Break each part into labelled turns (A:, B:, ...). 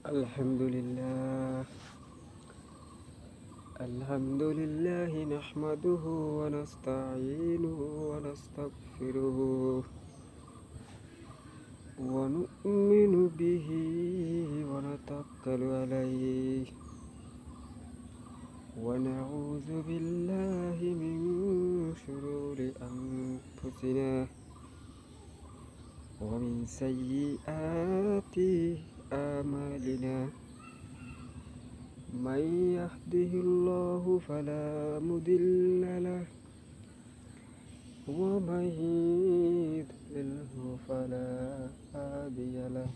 A: Alhamdulillah, Alhamdulillah, nahmaduhu wa nasta'inuhu wa nastaghfiruhu wa nu'minu bihi wa natawakkalu alayhi wa na'udzu billahi min shururi anfusina wa min sayyiati a'malina. من يهده الله فلا مضل له ومن يضلله فلا هادي له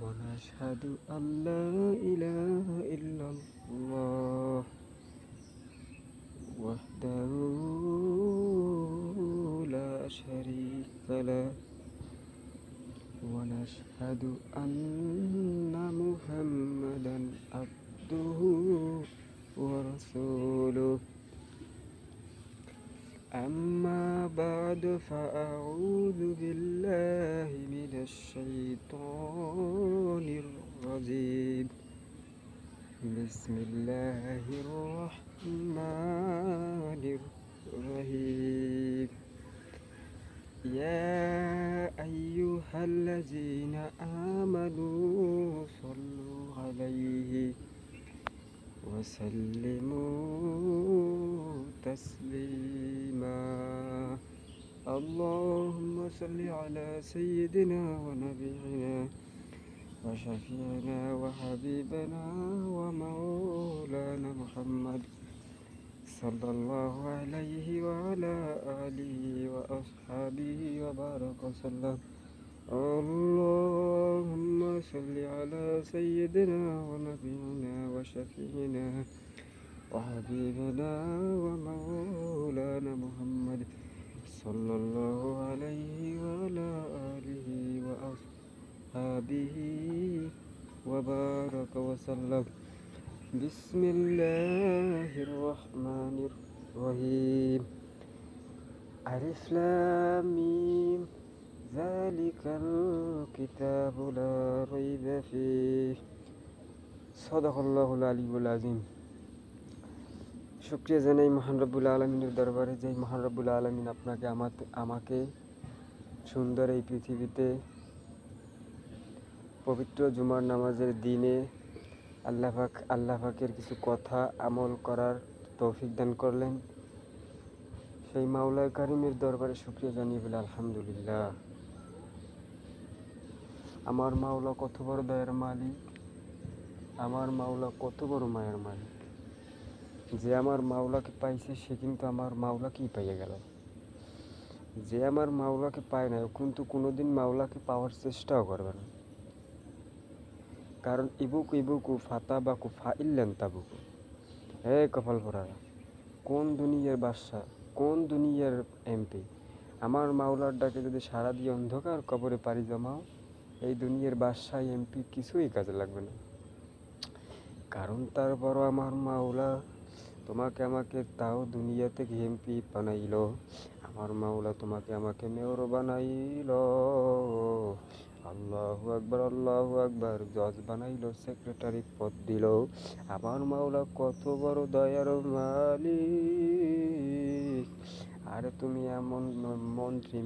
A: ونشهد أن لا إله إلا الله وحده لا شريك له ونشهد أن محمدا عبده ورسوله. أما بعد فأعوذ بالله من الشيطان الرجيم. بسم الله الرحمن الرحيم. يا أيها الذين آمنوا صلوا عليه وسلموا تسليما. اللهم صل على سيدنا ونبينا وشفيعنا وحبيبنا ومولانا محمد صلى الله عليه وعلى آله وأصحابه وبارك وسلم. اللهم صل على سيدنا ونبينا وشفيعنا وحبيبنا ومولانا محمد صلى الله عليه وعلى آله وأصحابه وبارك وسلم. بسم الله الرحمن الرحيم. ألف لام ميم ذلك الكتاب لا ريب فيه صدق الله العلي العظيم. শুকরিয়া জানাই মহান রব্বুল আলমিনের দরবারে, যে মহান রব্বুল আলমিন আপনাকে আমাকে সুন্দর এই পৃথিবীতে পবিত্র জুমার নামাজের দিনে আল্লাহ পাকের কিছু কথা আমল করার তৌফিক দান করলেন। সেই মাওলা কারিমের দরবারে শুকরিয়া জানিয়ে বলে আলহামদুলিল্লাহ। আমার মাওলা কত বড় দয়ার মালিক, আমার মাওলা কত বড় মায়ের মালিক। যে আমার মাওলাকে পাইছে সে কিন্তু আমার মাওলাকেই পাইয়ে গেল। যে আমার মাওলাকে পায় না ও কিন্তু কোনোদিন মাওলাকে পাওয়ার চেষ্টাও করবে না। কারণ ইবুকু ফাতা বাকু ফা ইল্লেন তাবুকু। হে কপাল পরারা, কোন দুনিয়ার বাদশা, কোন দুনিয়ার এমপি, আমার মাওলার ডাকে যদি সারা দিয়ে অন্ধকার কবরে পাড়ি জমাও, এই দুনিয়ার বাদশা এমপি কিছুই কাজে লাগবে না। কারণ তারপরও আমার মাওলা তোমাকে আমাকে তাও দুনিয়া থেকে এমপি বানাইল। আমার মাওলা তোমাকে আমাকে মেয়র বানাইল। আল্লাহু আকবার, আল্লাহু আকবার। জজ বানাইল, সেক্রেটারি পদ দিল। আমার মাওলা কত বড় দয়ার মালিক। আর তুমি এমন মন্ত্রী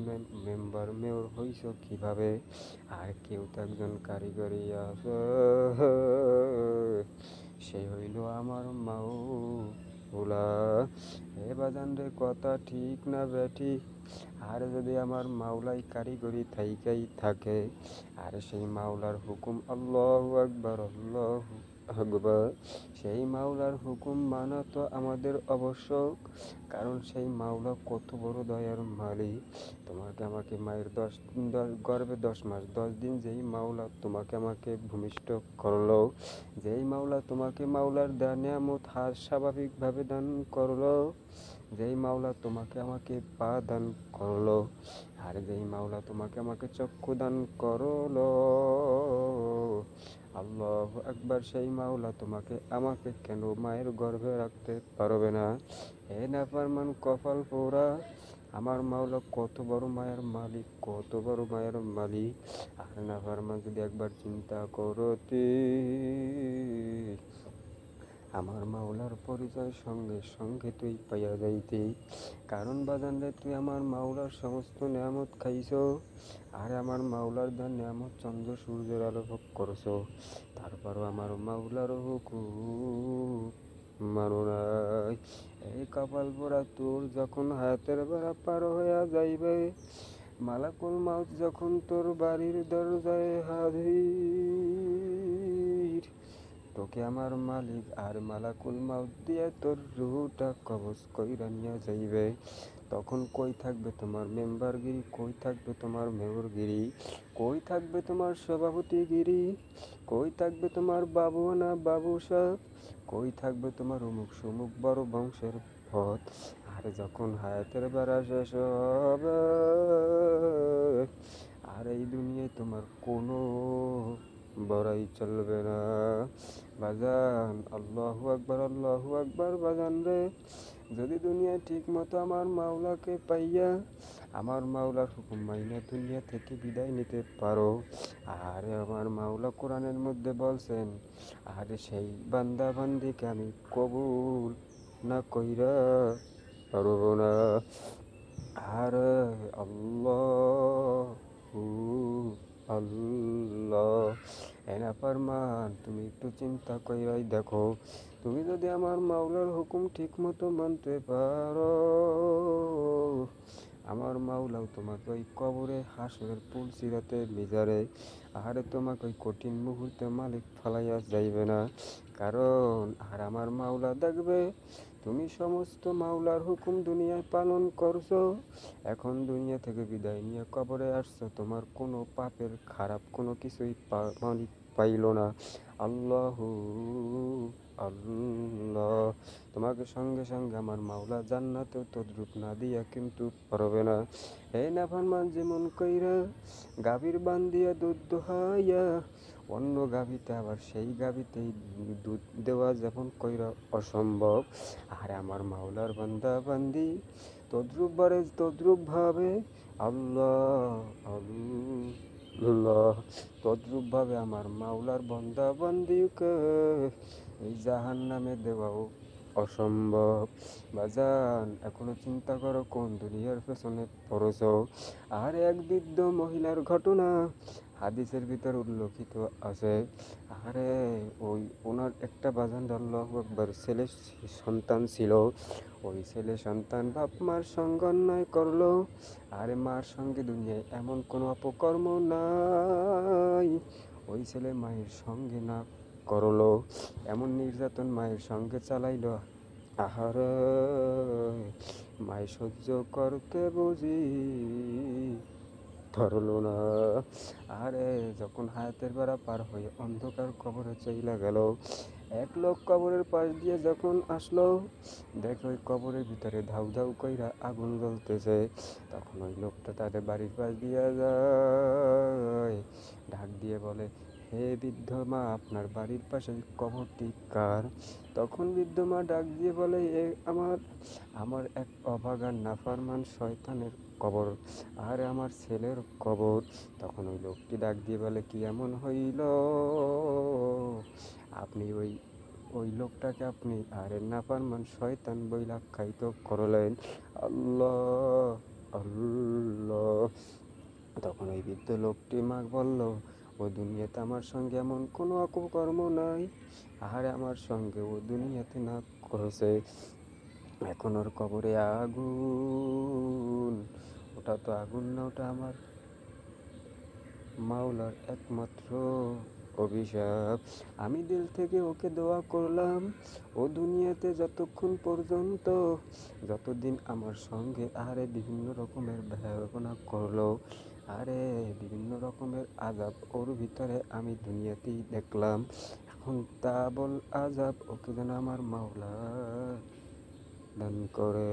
A: মেম্বার মেয়র হইছ কিভাবে? আর কেউ তো একজন কারিগরি আছে, সে হইল আমার মাওলা। হে বাজান রে, কথা ঠিক না বেঠি? আর যদি আমার মাওলাই কারিগরি থাইকাই থাকে, আর সেই মাওলার হুকুম আল্লাহু আকবার, আল্লাহু আকবার, সেই মাওলার হুকুম মানা তো আমাদের আবশ্যক। কারণ সেই মাওলা কত বড় দয়ার মালিক। তোমাকে আমাকে মায়ের গর্ভে 10 মাস 10 দিন যেই মাওলা তোমাকে আমাকে ভূমিষ্ঠ করলো, যেই মাওলা তোমাকে মাওলার নিয়ামত হার স্বাভাবিকভাবে দান করলো, যেই মাওলা তোমাকে আমাকে পা দান করলো, আর যেই মাওলা তোমাকে আমাকে চক্ষু দান করলো, আল্লাহু আকবার, সেই মাওলা তোমাকে আমাকে কেন মায়ের গর্ভে রাখতে পারবে না? হে নাফরমান কপাল পোড়া, আমার মাওলা কত বড় মায়ের মালিক, কত বড় মায়ের মালিক। আর নাফরমান যদি একবার চিন্তা করতে, আমার মাওলার পরিচয় সঙ্গে সঙ্গে তুই পাইয়া যাইতি। কারণ বাজান রে, তুই আমার মাওলার সমস্ত নিয়ামত খাইছ, আর আমার মাওলার দেন নিয়ামত চন্দ্র সূর্যের আলো ভোগ করছ, তারপরও আমার মাওলার হুকুম মানো নাই। এই কপাল পোড়া তোর যখন হায়াতের বেড়া পার হইয়া যাইবে, মালাকুল মাউত যখন তোর বাড়ির দরজায় হাজির, তোকে আমার মালিক আর মালাকুল মাউত দিয়ে তোর রুহটা কবজ কইরা নিয়ে যাইবে। তখন কই থাকবে তোমার মেম্বারগিরি, কই থাকবে তোমার মেয়রগিরি, কই থাকবে তোমার সভাপতিগিরি, কই থাকবে তোমার বাবু না বাবু সাহেব, কই থাকবে তোমার অমুক সমুক বড় বংশের পথ। আর যখন হায়াতের বেড়া শেষ হবে, আর এই দুনিয়ায় তোমার কোনো বড়াই চলবে না। বাজান, আল্লাহু আকবার, আল্লাহু আকবার। বাজান রে, যদি দুনিয়ায় ঠিক মতো আমার মাওলাকে পাইয়া আমার মাওলার হুকুম মাইনা দুনিয়া থেকে বিদায় নিতে পারো, আর আমার মাওলা কোরআনের মধ্যে বলছেন, আর সেই বান্দা বান্দিকে আমি কবুল না কইরা পারবো না। আর আল্লাহু আল্লাহ। এনাফরমান, তুমি একটু চিন্তা কইরাই দেখো, তুমি যদি আমার মাওলার হুকুম ঠিক মতো মানতে পারো, আমার মাওলাও তোমাকে ওই কবরে হাসরের পুল সিরাতে মিজারে আহারে তোমাকে ওই কঠিন মুহূর্তে মালিক ফালাইয়া যাইবে না। কারণ আর আমার মাওলা দেখবে তুমি সমস্ত মাওলার হুকুম দুনিয়ায় পালন করছো, এখন দুনিয়া থেকে বিদায় নিয়ে কবরে আসছো, তোমার কোনো পাপের খারাপ কোনো কিছুই মালিক পাইল না। আল্লাহু আল্লাহ। তোমাকে সঙ্গে সঙ্গে আমার মাওলা জান্নাতেও তদ্রুপ না দিয়া কিন্তু পারবে না। এই নাফরমান যেমন কইরা গাভীর বান দিয়া দুধ দোহাইয়া অন্য গাভীতে আবার সেই গাভীতেই দুধ দেওয়া যেমন কইরা অসম্ভব, আর আমার মাওলার বান্দা বান্দি তদ্রুপ ভাবে আল্লাহ আল্লাহ তদ্রুপ ভাবে আমার মাওলার বান্দা বান্দিকে এই জাহান্নামে দেওয়াও অসম্ভব। বাজান, এখনো চিন্তা করো কোন দুনিয়ার পেছনে পড়েছ। আর এক বৃদ্ধ মহিলার ঘটনা হাদিসের ভিতর উল্লেখিত আছে। আরে ওই ওনার একটা বাজান আল্লাহু আকবার ছেলে সন্তান ছিল। ওই ছেলে সন্তান বাপ মার সঙ্গ অন্যায় করলো, আরে মার সঙ্গে দুনিয়ায় এমন কোনো অপকর্ম নাই ওই ছেলে মায়ের সঙ্গে না করলো, এমন নির্যাতন মায়ের সঙ্গে চালাইলো। আহারে, মায় সহ্য করতে বুঝি ধরলো না। আরে যখন হায়াতের বেড়া পার হয়ে অন্ধকার কবরে চইলা গেল, এক লোক কবরের পাশ দিয়ে যখন আসলো, দেখে ওই কবরের ভিতরে ধাউ ধাউ কইরা আগুন জ্বলতেছে। তখন ওই লোকটা তাদের বাড়ির পাশ দিয়ে যায়, ডাক দিয়ে বলে, হে বৃদ্ধ মা, আপনার বাড়ির পাশে কবরটি কার? তখন বৃদ্ধ মা ডাক দিয়ে বলে, এ আমার আমার এক অভাগা নাফরমান শয়তানের কবর, আর আমার ছেলের কবর। তখন ওই লোকটি ডাক দিয়ে বলে, কি এমন হইল আপনি ওই ওই লোকটাকে আপনি আরে নাফরমান শয়তান বইলা আখ্যায়িত করলেন? আল্লাহ আল্লাহ। তখন ওই বৃদ্ধ লোকটি মা বলল, ও দুনিয়াতে আমার সঙ্গে এমন কোনো অপকর্ম নাই, আর আমার সঙ্গে ও দুনিয়াতে না করেছে। এখন ওর কবরে আগুন, ওটা তো আগুন না, ওটা আমার মাওলার একমাত্র অভিশাপ। আমি দিল থেকে ওকে দোয়া করলাম, ও দুনিয়াতে যতদিন আমার সঙ্গে আরে বিভিন্ন রকমের ব্যবহার করলো, আরে বিভিন্ন রকমের আযাব ওর ভিতরে আমি দুনিয়াতেই দেখলাম, এখন তা বল আযাব ওকে যেন আমার মাওলা দান করে।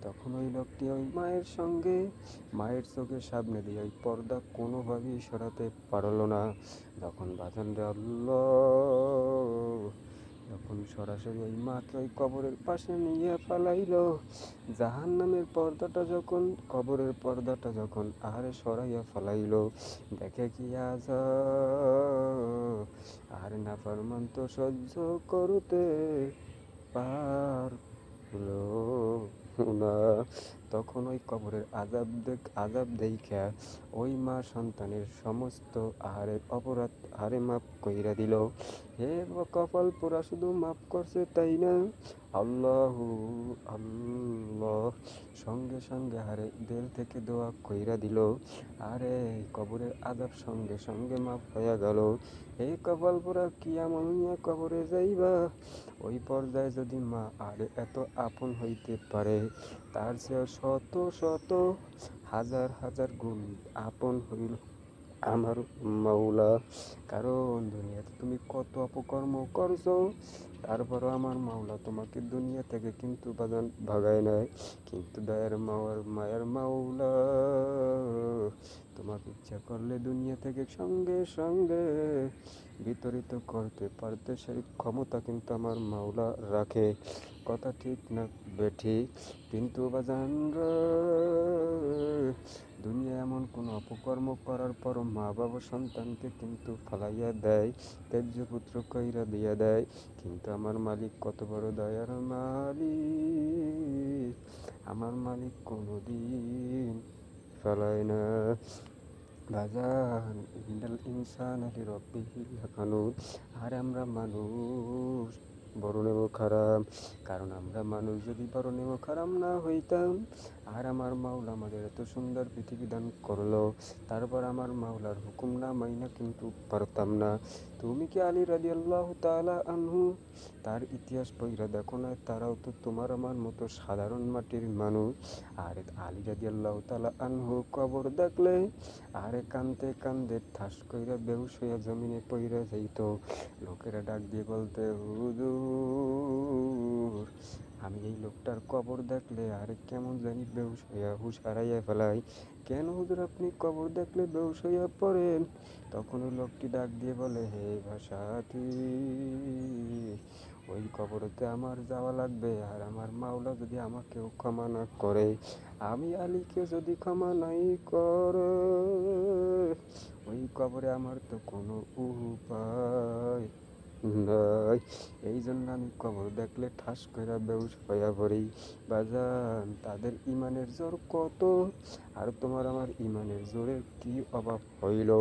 A: তখন ওই লোকটি ওই মায়ের সঙ্গে মায়ের চোখের সামনে দিয়ে ওই পর্দা কোনোভাবেই সরাতে পারল না। তখন বাজানরে আল্লাহ তখন সরাসরি ওই মাকে ওই কবরের পাশে নিয়ে পালাইল। জাহান্নামের পর্দাটা যখন, কবরের পর্দাটা যখন আহারে সরাইয়া ফেলাইল, দেখে কি আযাব, আর নাফরমান তো সহ্য করতে পারলো না। তখন ওই কবরের আযাব দেইখা ওই মা সন্তানের সমস্ত আহারের অপরাধ আহারে মাফ কইরা দিল। হে কপাল পোড়া, শুধু মাফ করছে তাই না, আল্লাহু আল্লাহ সঙ্গে সঙ্গে হারে দিল থেকে দোয়া কইরা দিল। আরে কবরের আযাব সঙ্গে সঙ্গে মাফ হইয়া গেল। এই কপাল পোড়া কি আমল নিয়ে কবরে যাইবা? ওই পর্যায়ে যদি মা আরে এত আপন হইতে পারে, তার চেয়ে শত শত হাজার হাজার গুণ আপন হইল আমার মাওলা। কারণ দুনিয়াতে তুমি কত অপকর্ম করছো, তারপরও আমার মাওলা তোমাকে দুনিয়া থেকে কিন্তু ভাগায় নাই। কিন্তু মায়ের মাওলা তোমাকে ইচ্ছা করলে দুনিয়া থেকে সঙ্গে সঙ্গে বিতরিত করতে পারতে, সেই ক্ষমতা কিন্তু আমার মাওলা রাখে। কথা ঠিক না বেঠিক? কিন্তু বাজান রে, দুনিয়ায় এমন কোনো অপকর্ম করার পর মা বাবা সন্তানকে কিন্তু ফালাইয়া দেয়, ত্যায্য পুত্র কইরা দিয়া দেয়। কিন্তু আমার মালিক কত বড় দয়ার মালিক, আমার মালিক কোনোদিন ফালায় না। বাজান, ইন্নাল ইনসানা লিরাব্বিহি লাকানুত। আর আমরা মানুষ বড় নেব খারাপ, কারণ আমরা মানুষ যদি বড় নেব খারাপ না হইতাম, আর আমার মাওলা আমাদের এত সুন্দর পৃথিবী দান করলো, তারপর আমার মাওলার হুকুম না মাইনা কিন্তু পারতাম না। তুমি কি আলী রাদিয়াল্লাহু তাআলা আনহু তার ইতিহাস পড়া দেখো না? তারাও তো তোমার আমার মতো সাধারণ মাটির মানুষ। আর আলী রাদিয়াল্লাহু তাআলা আনহু কবর দেখলে আরে কান্দতে কান্দতে ঠাস কইরা বেহুশ হইয়া জমিনে পইরা যাইত। লোকেরা ডাক দিয়ে বলতে, হুজুর, আমি এই লোকটার কবর দেখলে আরে কেমন জানি বেহুশ হইয়া হুঁশ হারাইয়া ফেলাই। কেন হুজুর আপনি কবর দেখলে বেহুশ হইয়া পড়েন? তখন ওই লোকটি ডাক দিয়ে বলে, হে ভাষাতি, ওই কবরেতে আমার যাওয়া লাগবে, আর আমার মাওলা যদি আমাকেও ক্ষমা না করে, আমি আলীকে যদি ক্ষমা নাই করে, ওই কবরে আমার তো কোনো উপায় নাই। এই জন্য আমি কবর দেখলে ঠাস কইরা বেহুশ হইয়া পড়ি। বাজান, তাদের ইমানের জোর কত, আর তোমার আমার ইমানের জোরের কি অভাব হইল?